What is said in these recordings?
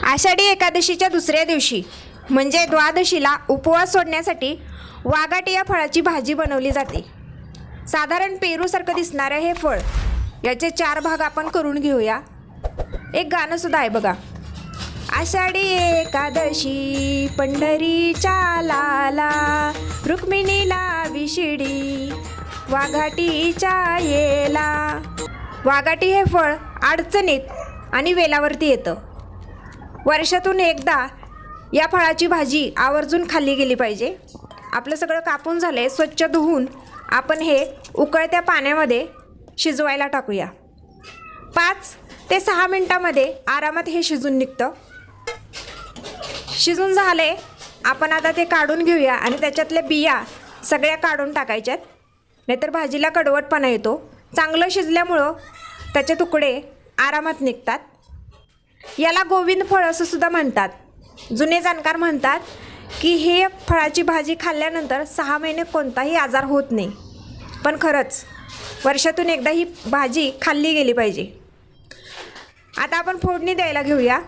आषाढी एकादशीच्या दुसऱ्या दिवशी म्हणजे द्वादशीला उपवास सोडण्यासाठी वाघाटी या फळाची भाजी बनवली जाते। साधारण पेरूसारखं दिसणारं हे फळ, याचे 4 भाग आपण करून घेऊया। एक गाणं सुद्धा आहे बघा। आषाढी एकादशी पंढरीच्या लाला, रुक्मिणीला विशिडी वाघाटीच्या येला। वाघाटी हे फळ अडचणीत आणि वेलावरती येतं। वर्षातून एकदा या फळाची भाजी आवर्जून खाल्ली गेली पाहिजे। आपलं सगळं कापून झालंय, स्वच्छ धुवून आपण हे उकळत्या पाण्यामध्ये शिजवायला टाकूया। 5 ते 6 मिनिटांमध्ये आरामात हे शिजून निघतं। शिजून झाले, आपण आता ते काढून घेऊया आणि त्याच्यातल्या बिया सगळ्या काढून टाकायच्यात, नाहीतर भाजीला कडवटपणा येतो। चांगलं शिजल्यामुळं त्याचे तुकडे आरामात निघतात। याला गोविंद फळ असं सुद्धा म्हणतात। जुने जाणकार म्हणतात की हे फळाची भाजी खाल्ल्यानंतर 6 महिने कोणताही आजार होत नाही। पण खरंच वर्षातून एकदा ही भाजी खाल्ली गेली पाहिजे। आता आपण फोडणी द्यायला घेऊया।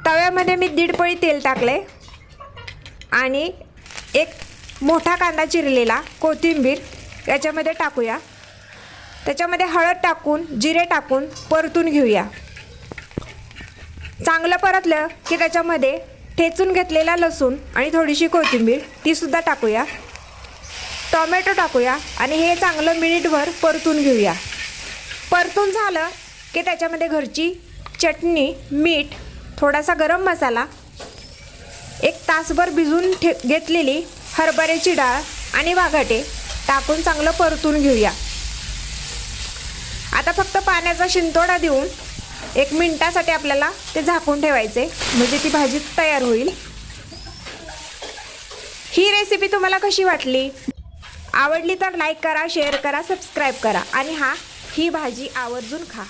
तव्यामध्ये मी 1.5 पळी तेल टाकले आणि एक मोठा कांदा चिरलेला, कोथिंबीर याच्यामध्ये टाकूया। त्याच्यामध्ये हळद टाकून, जिरे टाकून परतून घेऊया। चांगलं परतलं की त्याच्यामध्ये ठेचून घेतलेला लसूण आणि थोडीशी कोथिंबीर ती सुद्धा टाकूया। टोमॅटो टाकूया आणि हे चांगलं मिनिटभर परतून घेऊया। परतून झालं की त्याच्यामध्ये घरची चटणी, मीठ, थोडासा गरम मसाला, 1 तासभर भिजून घेतलेली हरभऱ्याची डाळ आणि वाघाटे टाकून चांगलं परतून घेऊया। आता फक्त पाण्याचा शिंतोडा देऊन 1 मिनिटासाठी आपल्याला ते झाकून ठेवायचे, म्हणजे ती भाजी तयार होईल। ही रेसिपी तुम्हाला कशी वाटली? आवडली तर लाईक करा, शेअर करा, सबस्क्राईब करा आणि ही भाजी आवर्जून खा।